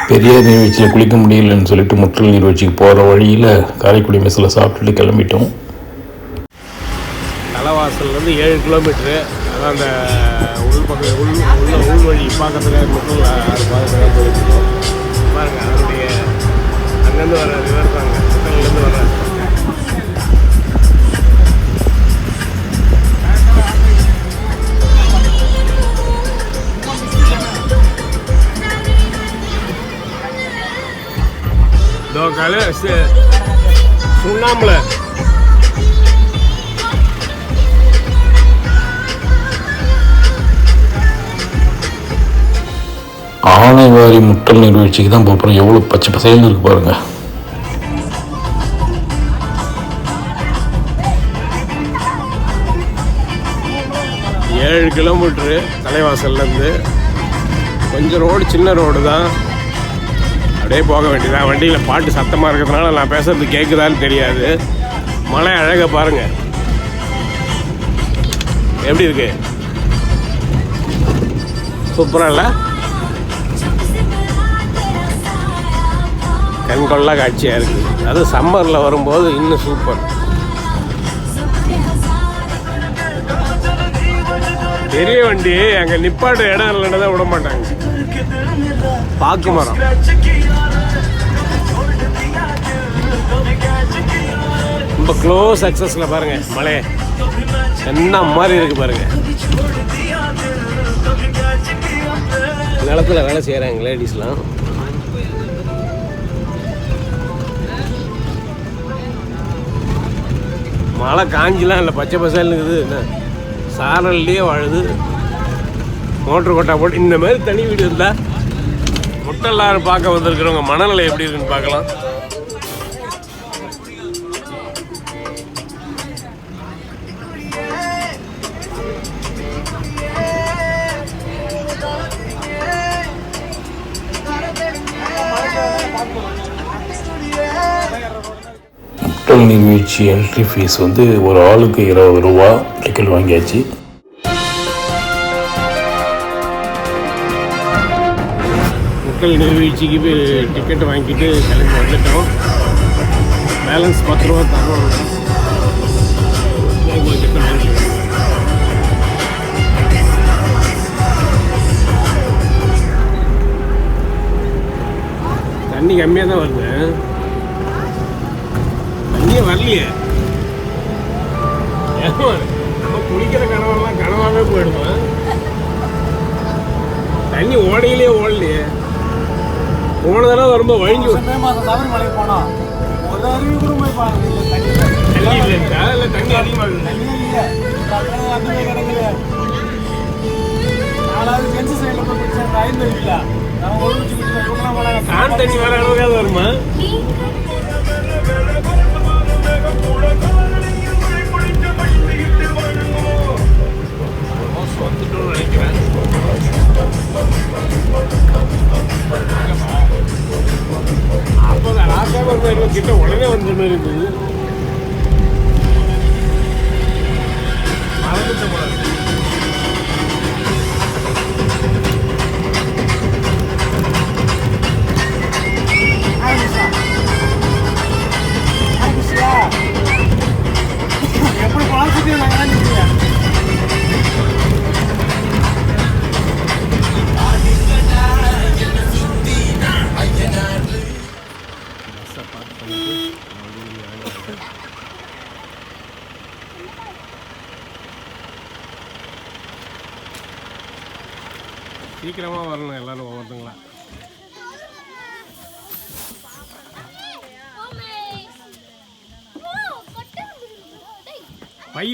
பெரியார் நீர்வீழ்ச்சியில் குளிக்க முடியலன்னு சொல்லிட்டு முற்றல் நீர்வீழ்ச்சிக்கு போகிற வழியில் காரைக்குடி மெஸ்ஸில் சாப்பிட்டுட்டு கிளம்பிட்டோம். தலைவாசல்லேருந்து 7 கிலோமீட்ரு. அதான் அந்த உள் வழி பார்க்கறதுக்காக முற்றல் 6 பார்க்கறதுக்காக போயிருக்கோம். பாருங்க, அதனுடைய அங்கேருந்து வர ரிவர் தாங்க, முற்றல்லேருந்து வர சுண்ணாம்புல ஆனைவாரி முற்றல் நீர்வீழ்ச்சிக்கு தான் போகிறோம். எவ்வளோ பச்சை பசைன்னு இருக்கு பாருங்க. ஏழு கிலோமீட்ரு தலைவாசல்லேருந்து. கொஞ்சம் ரோடு, சின்ன ரோடு தான், அப்படியே போக வேண்டியதான். வண்டியில் பாட்டு சத்தமாக இருக்கிறதுனால நான் பேசுறது கேட்குதான்னு தெரியாது. மலை அழகை பாருங்க எப்படி இருக்கு, சூப்பராக இல்லை? கண்கொள்ளா காட்சியாக இருக்குது. அதுவும் சம்மரில் வரும்போது இன்னும் சூப்பர். பெரிய வண்டி அங்கே நிப்பாட்டு இடம் இல்லைன்னு தான் விட மாட்டாங்க. பாக்கு மரம் ரொம்ப க்ளோஸ் அக்சஸில் பாருங்கள் மலையை என்ன மாதிரி இருக்குது பாருங்கள். நிலத்தில் வேலை செய்கிறாங்க லேடிஸ்லாம். மழை காஞ்சிலாம் இல்லை, பச்சை பசல்னு இருக்குது. என்ன சாரல்லையே வாழுது. மோட்ரு கொட்டா போட்டு இந்த மாதிரி தனி வீடு இருந்தால் முட்டெல்லாரும் பார்க்க வந்திருக்கிறவங்க மனநிலை எப்படி இருக்குன்னு பார்க்கலாம். முற்றல் நீர்வீழ்ச்சி என்ட்ரி ஃபீஸ் வந்து ஒரு ஆளுக்கு 20 ரூபா டிக்கெட் வாங்கியாச்சு. முற்றல் நீர்வீழ்ச்சிக்கு போய் டிக்கெட் வாங்கிட்டு கிளம்பி வந்துட்டோம். பேலன்ஸ் 10 ரூபா தரோம். டிக்கெட் வாங்கி தண்ணி கம்மியாக தான் வருது. தண்ணியே வரலையே. நம்ம குளிக்கிற கனவெல்லாம் கனவாகவே போயிடுவோம். தண்ணி ஓடையிலே ஓடலையே. போன தடவை வரும்போது வழிஞ்சு சபரிமலை போனோம். ஒரு அருவி கூட போய் பாருங்க. தண்ணி இல்லைக்கா, இல்லை தண்ணி அதிகமாக தண்ணி இல்லை, அதுவே கிடக்குது. 4வது சென்சு சைடில் போய் பிடிச்சா ஐந்து இல்லை. நம்ம ஒரு கான் தண்ணி வர அளவுக்காக வருமா? வந்துட்டோம்னு நினைக்கிறேன். அப்போ ராசாபுரம் கிட்ட உடனே வந்த மாதிரி இருக்குது. மறந்துட்ட போல. எப்படி பார்த்துட்டு நாங்கள் சீக்கிரமாக வரணும் எல்லாரும் ஒவ்வொருத்தங்களா.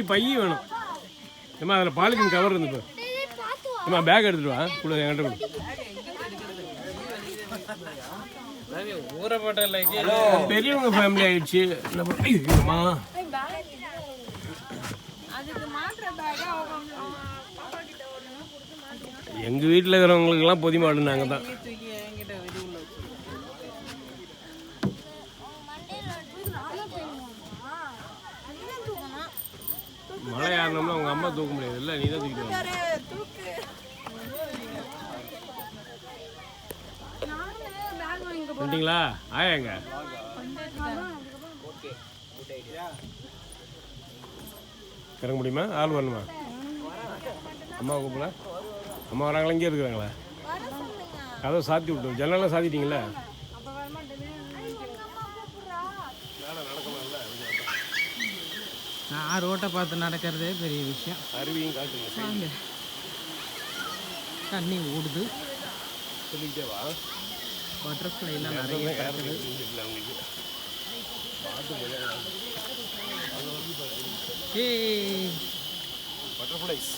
பை வேணும். ஏமா அதில் பாலித்தீன் கவர் இருந்து ஏமா பேக் எடுத்துட்டு வா. கூட என்கிட்ட கொடு. பெரியவங்க ஃபேமிலி ஆயிடுச்சு. என்னம்மா எங்கள் வீட்டில் இருக்கிறவங்களுக்கெல்லாம் பொதி மாடு நாங்கள் தான். மழை ஏறணும்னா உங்கள் அம்மா தூக்க முடியாது. இல்லை நீ தான் தூக்கிட்டு வர. வந்துட்டீங்களா? ஆயாங்க இறங்க முடியுமா? ஆள் வரணுமா? அம்மா கூப்பிடல? அம்மா வராங்களா? இங்கே இருக்கிறாங்களா? கதவை சாத்தி விட்டு ஜன்னலாம் சாத்திட்டீங்களா? நான் ரோட்டை பார்த்து நடக்கிறதே பெரிய விஷயம். அருவியும் காட்டுங்க. தண்ணி ஓடுது. சொல்லிக்கிட்டே வா. பட்டர்ஃப்ளைலாம் நிறைய கிடக்குது. பட்டர்ஃப்ளைஸ்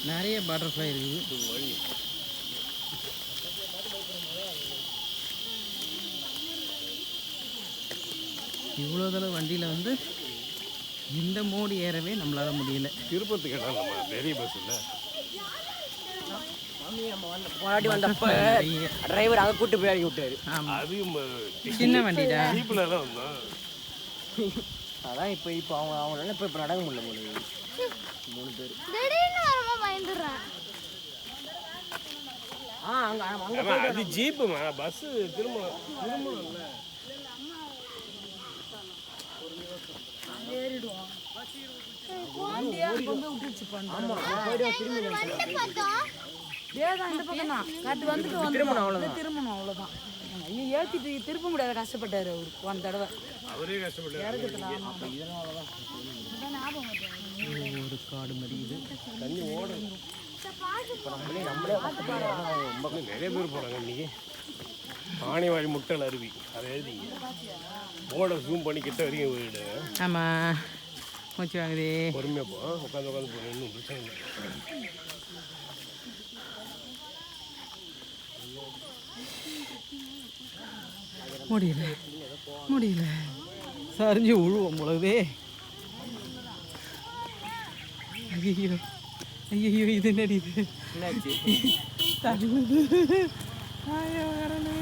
நிறைய பட்டர்ஃப்ளை இருக்குது. இவ்வளோ தடவை வண்டியில் வந்து இந்த மோடு ஏறவே நம்மளால முடியல. திருப்பத்துக்கு இடம் நம்ம பெரிய பஸ் இல்லை. முன்னாடி வந்தப்ப டிரைவர் அங்கே கூட்டு போய் இறக்கி விட்டாரு. அது சின்ன வண்டிடா. ஜீப்பில் தான் வந்தோம். அதான் இப்போ அவங்களால இப்போ நடக்க முடியல. 3 பேர் அது ஜீப்புமா, பஸ் திரும்பணும்ல. திரும்பணும் அவ்வளோதான். ஏற்றிட்டு திருப்ப முடியாத கஷ்டப்பட்டாரு அவரு போன தடவை. அவரே கஷ்டப்பட்டாரு. ஒரு காடு மறியுது. தண்ணி ஓடும். நிறைய பேர் போகிறாங்க இன்னைக்கு. ஆனைவாழி முட்டல் அருவி அதை எழுதிங்க. போர்டை ஜூம் பண்ணி கிட்ட வரைக்கும் போயிடு. ஆமாம், மூச்சு வாங்குதே. பொறுமையாக போ, உட்காந்து போகணும். இன்னும் பிரச்சனை இல்லை. முடியல சரிஞ்சு உழுவோம் பொழுதே. ஐயோ இது நடிது தள்ளுது. ஐயோ வரலே.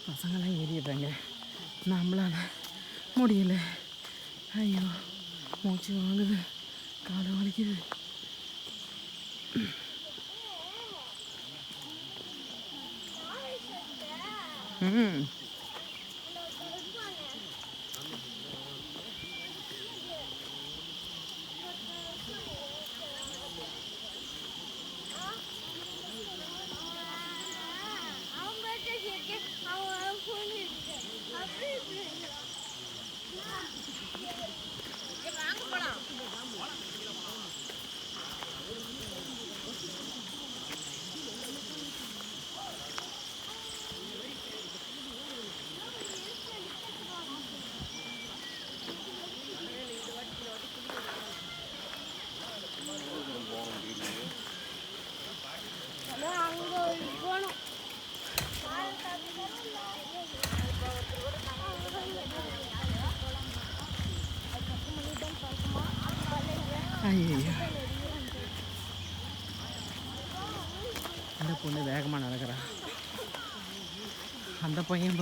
பசங்களாம் ஏறிடுறாங்க, நம்மளால முடியல. ஐயோ மூச்சு வாங்குது, காலை வலிக்குது. ஐயோ அந்த பொண்ணு வேகமாக நடக்கிறான். அந்த பையன்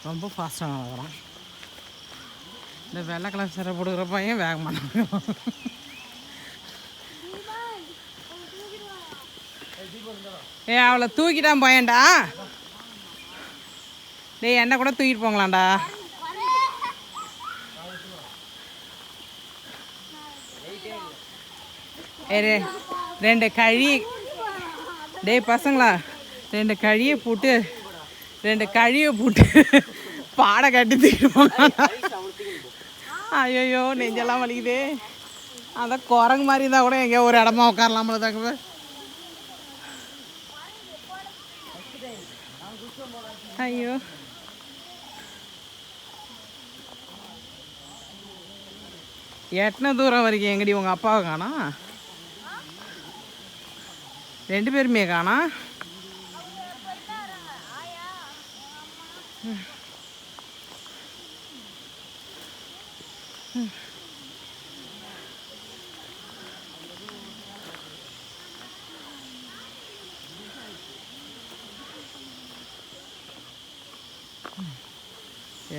ரொம்ப ஃபாஸ்ட்டாக நடக்கிறான். இந்த வெள்ளை கலர் சிறை போடுக்கிற பையன் வேகமாக நடக்கிறான். அவளை தூக்கிட்டான் பையன்டா. டேய் என்ன கூட தூக்கிட்டு போங்களாண்டா. ரெண்டு கழி, டேய் பசங்களா, ரெண்டு கழியை போட்டு பாடை கட்டி தூக்கிட்டு. ஐயோ நெஞ்செல்லாம் வலிக்குதே. அதான் குரங்கு மாதிரி இருந்தால் கூட எங்கேயோ ஒரு இடமா உட்காரலாமல தாங்க. ஐயோ எத்தனை தூரம் வரைக்கும் எங்கடி உங்கள் அப்பாவை காணா? 2 பேருமே காணா?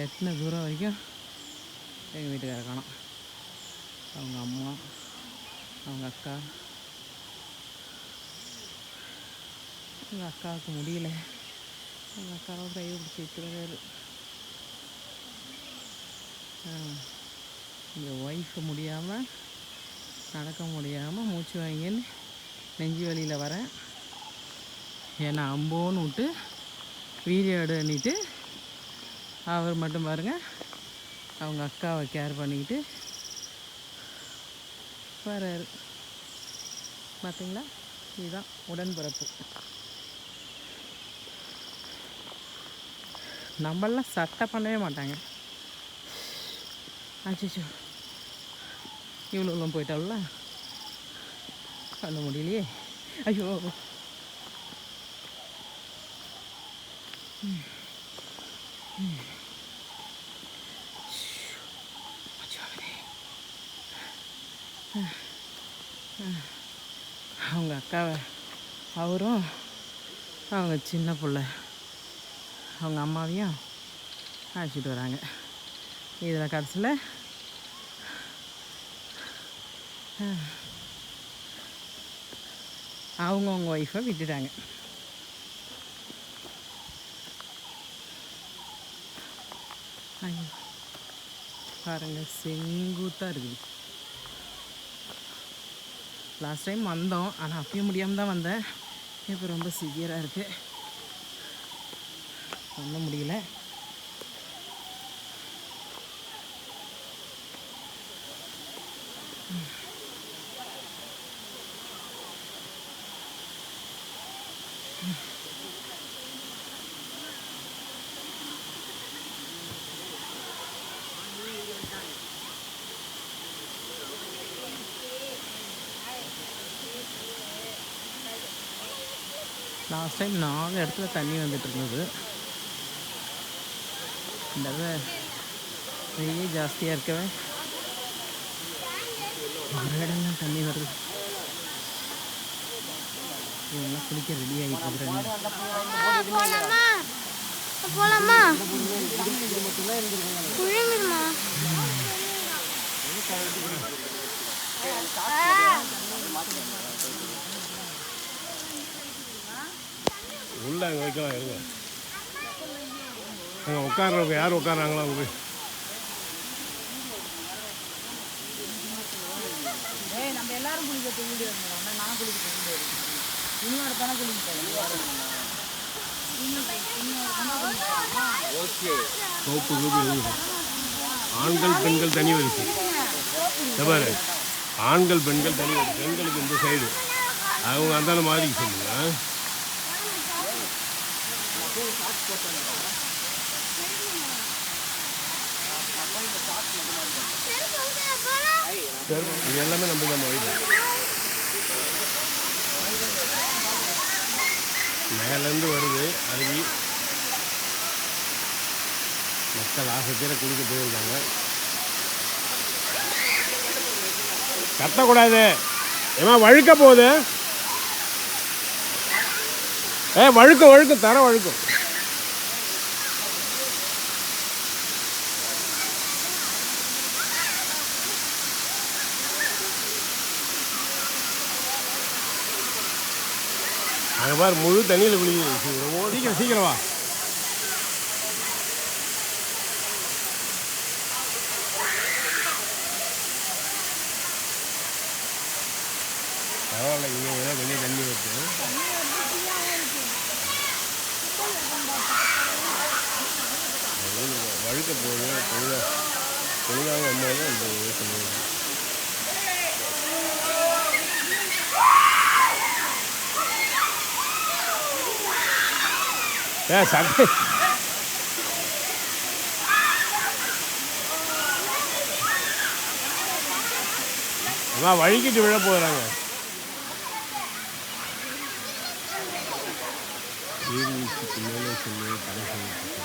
எத்தனை தூரம் வரைக்கும் எங்கள் வீட்டுக்கார காணோம். அவங்க அம்மா, அவங்க அக்கா, எங்கள் அக்காவுக்கு முடியல. எங்கள் அக்காவை கை பிடிச்சி விட்டுறாரு. எங்கள் ஒய்ஃபு முடியாமல், நடக்க முடியாமல் மூச்சு வாங்கின்னு நெஞ்சு வலியில் வரேன். ஏன்னா அம்போன்னு விட்டு வீடியோ எடுன்னிட்டு அவர் மட்டும் பாருங்கள் அவங்க அக்காவை கேர் பண்ணிக்கிட்டு வராரு. பார்த்தீங்களா? இதுதான் உடன்பிறப்பு. நம்மளாம் சட்டை பண்ணவே மாட்டாங்க. அச்சோ, இவ்வளோலாம் போயிட்டால பண்ண முடியலையே. ஐயோ, அவங்க அக்காவை அவரும் அவங்க சின்ன பிள்ளை அவங்க அம்மாவையும் அழைச்சிட்டு வராங்க. இதில் கடைசியில் அவங்கவுங்க ஒய்ஃபை விட்டுட்டாங்க. ஐயோ பாருங்கள், செங்குத்தாக இருக்குது. லாஸ்ட் டைம் வந்தோம், ஆனால் அப்பயும் முடியாமல் தான் வந்தேன். இப்போ ரொம்ப சிவியராக இருக்குது, ஒன்றும் முடியல. லாஸ்ட் டைம் 4 இடத்துல தண்ணி வந்துட்டு இருந்தது. இந்த வெயில் ஜாஸ்தியாக இருக்கவே ஒரு இடம்லாம் தண்ணி வருது. இவங்கெல்லாம் குளிக்க ரெடி ஆகிட்டு இருக்கிறாங்க. உள்ள அங்கே வைக்கலாம், இருங்க. அங்கே உட்காடுறவங்க யார் உட்காடுறாங்களோ அவங்க போய் நம்ம எல்லாரும் குளிக்க வீடியோ நான் குளிக்க இன்னொரு தானே சோப்பு ஆண்கள் பெண்கள் தனி வரிசை. பாரு, ஆண்கள் பெண்கள் தனி வரிசை. பெண்களுக்கு இந்த சைடு அவங்க அந்த மாதிரி சொல்லுங்க. இது எல்லாமே நம்ம தான் வழி. மேலேருந்து வருது அருவி. மக்கள் ஆசைத்தீர குளிக்க போயிருக்காங்க. கத்தக்கூடாது, ஏமா வழுக்க போகுது. வழுக்கும் தர வழுக்கும். அங்கே பாரு, முழு தண்ணியில் குளிக்க. சீக்கிரம் வா. பரவாயில்ல, இங்கே ஏதோ கொஞ்சம் தண்ணி வருது. வழுக்க போகுது. பொழுதாக வந்தாலும் அந்த சொல்லுவாங்க. சட்டை அதான் வழுக்கிட்டு விழ போகிறாங்க. நீர்வீழ்ச்சிக்கு மேலே சென்று தடை செய்யப்பட்டது.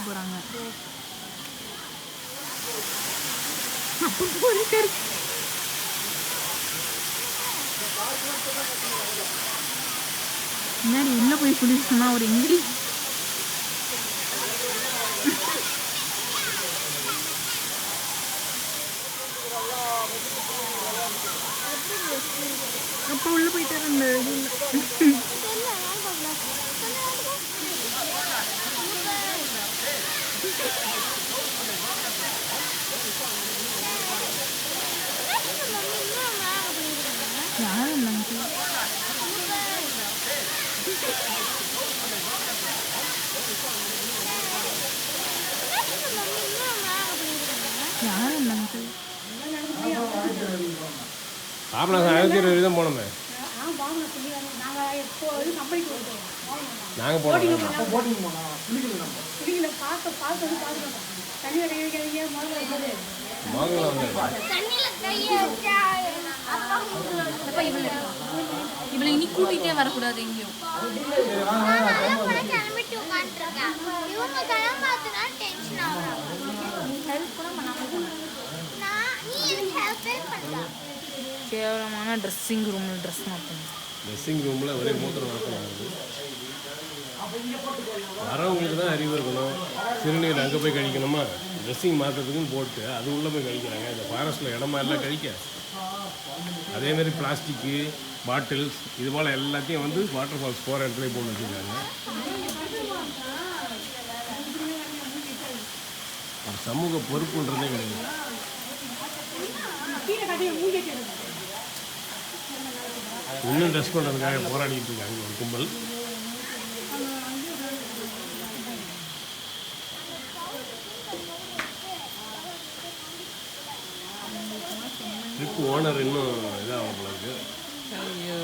போகிறாங்க. முன்னாடி உள்ள போய் குளிக்க சொன்னா ஒரு இங்கிலீஷ் அப்போ உள்ள போயிட்டு இருந்த யாரும் இல்லைங்க. யாரும் இல்லைங்க. பாபநாசம் 1020 தான் போனோமே. நாங்கள் போனோம். இவளை இனி கூட்டிகிட்டே வரக்கூடாது எங்கேயும். கேவலமான ட்ரெஸ்ஸிங் ரூமில் ட்ரெஸ் மாற்றணும். ட்ரெஸ்ஸிங் ரூமில் ஒரே மூத்திரம் நடக்கிறது. வரவங்களுக்கு தான் அறிவு இருக்கணும். சிறுநீர் அங்கே போய் கழிக்கணுமா, ட்ரெஸ்ஸிங் மாற்றுறதுக்குன்னு போட்டு அது உள்ளே போய் கழிக்கிறாங்க. இந்த ஃபாரஸ்ட்டில் இடமா எல்லாம் கழிக்க. அதேமாதிரி பிளாஸ்டிக்கு பாட்டில்ஸ் இது போல் எல்லாத்தையும் வந்து வாட்டர் ஃபால்ஸ் போகிற இடத்துல போட்டு வச்சுருக்காங்க. சமூக பொறுப்புன்றதே கிடையாது. இன்னும் ட்ரெஸ் பண்ணுறதுக்காக போராடிட்டு இருக்காங்க ஒரு கும்பல். ட்ரிப் ஓனர் இன்னும் இதாக போல இருக்கு. ஐயோ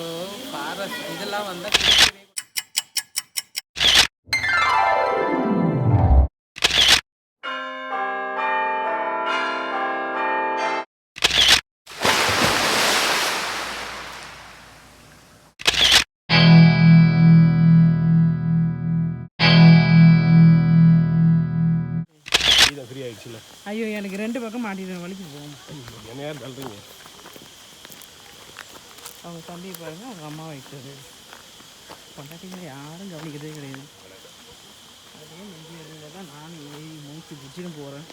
ஃபாரஸ்ட் இதெல்லாம் வந்தால் ஃப்ரீ ஆயிடுச்சுல. ஐயோ எனக்கு 2 பக்கம் மாட்டிட்டு வலிக்கு போகும். என்ன யார் தள்ளுறீங்க? அவங்க தம்பி பாருங்க, அவங்க அம்மா வைக்கிறது பொண்டாட்டிங்க யாரும் கவனிக்கிறதே கிடையாது. அதே நெஞ்சு எதுல தான் நானும் ஏறி மூச்சு பிடிச்சின்னு போகிறேன்.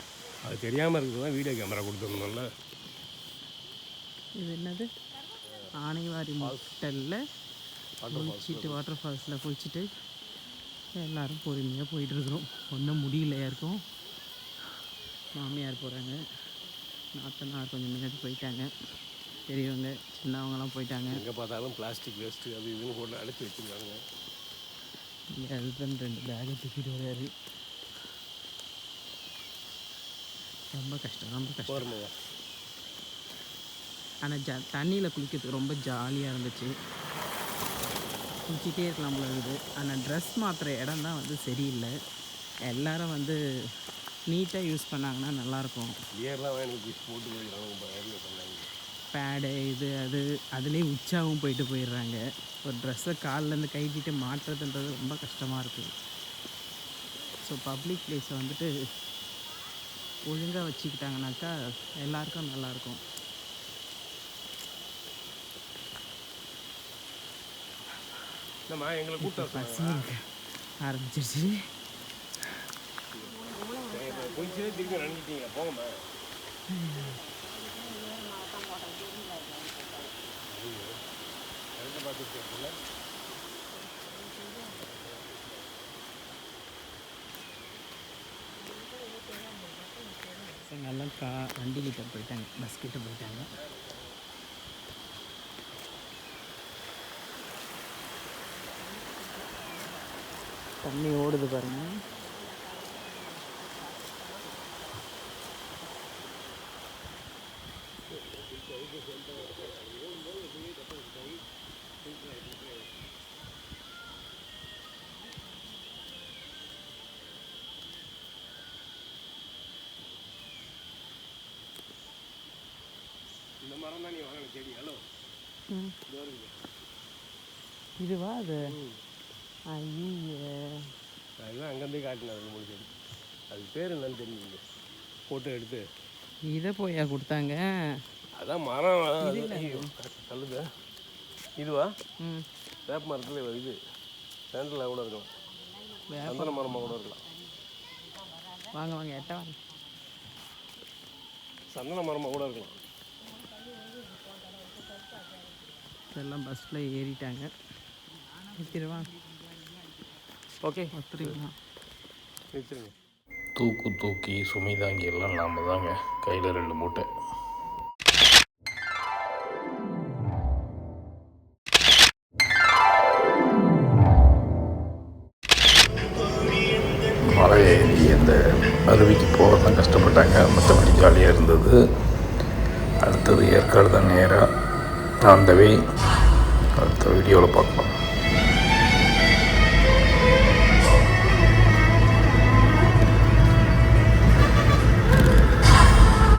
அது தெரியாமல் இருக்குது தான் வீடியோ கேமரா கொடுத்துருந்தோம்ல. இது என்னது ஆனைவாரி ஹோட்டலில் குளிச்சுட்டு வாட்டர் ஃபால்ஸில் குளிச்சுட்டு எல்லோரும் பொறுமையாக போயிட்டுருக்குறோம். ஒன்றும் முடியலையா இருக்கும். மாமியார் போகிறாங்க, நாத்தனார் கொஞ்சம் முன்னாடி போயிட்டாங்க, பெரியவங்க சின்னவங்கலாம் போயிட்டாங்க. எங்கே பார்த்தாலும் பிளாஸ்டிக் வேஸ்ட்டு அது இதுன்னு போட்டு அடைச்சி வச்சுருக்காங்க. எங்கள் ஹஸ்பண்ட் 2 பேக்கை தூக்கிட்டு வராரு. ரொம்ப கஷ்டம், ரொம்ப கஷ்டம். ஆனால் தண்ணியில் குளிக்கிறதுக்கு ரொம்ப ஜாலியாக இருந்துச்சு. குளிச்சிட்டே இருக்கலாம் போல இருக்குது. ஆனால் ட்ரெஸ் மாற்றுற இடம் தான் வந்து சரியில்லை. எல்லோரும் வந்து நீட்டாக யூஸ் பண்ணாங்கன்னா நல்லாயிருக்கும். பேடு இது அது அதுலேயே உச்சாவும் போயிட்டு போயிடுறாங்க. ஒரு ட்ரெஸ்ஸை காலிலேருந்து கைட்டிட்டு மாட்டுறதுன்றது ரொம்ப கஷ்டமாக இருக்குது. ஸோ பப்ளிக் பிளேஸை வந்துட்டு ஒழுங்காக வச்சுக்கிட்டாங்கனாக்கா எல்லாருக்கும் நல்லாயிருக்கும். பசி ஆரம்பிச்சிருச்சு. பார்த்துட்டு பசங்கள்லாம் வண்டிக்கிட்ட போயிட்டாங்க, பஸ் கிட்ட போயிட்டாங்க. தண்ணி ஓடுது பாருங்க. இந்த மரம் தான் நீ வாங்கின செடி. ஹலோ, இதுவா அது? ஐய, அதுதான் அங்கேருந்தே காட்டினேன் 2-3 செடி. அது பேர் என்னன்னு தெரியுங்க, ஃபோட்டோ எடுத்து. இதை போயா கொடுத்தாங்க? அதான் மரம் சொல்லுது. இதுவா? வேப்ப மரத்தில் இது சேண்டலாக கூட இருக்கலாம், சந்தன மரமாக கூட இருக்கலாம். வாங்க வாங்க, எட்ட வாங்க. சந்தன மரமாக கூட இருக்கலாம். எல்லாம் பஸ்ஸில் ஏறிட்டாங்க. நிறுத்திடுவா. ஓகே, ஒத்துறீங்களா? நிறுத்துருங்க. தூக்கி சுமை தாங்கி எல்லாம் நாம் தாங்க. கையில் 2 மூட்டை. மலை ஏறி அந்த அருவிக்கு போக தான் கஷ்டப்பட்டாங்க, மற்றபடி ஜாலியாக இருந்தது. அடுத்தது ஏற்காடு தான் நேராக. அந்த அடுத்த வீடியோவில் பார்க்கலாம்.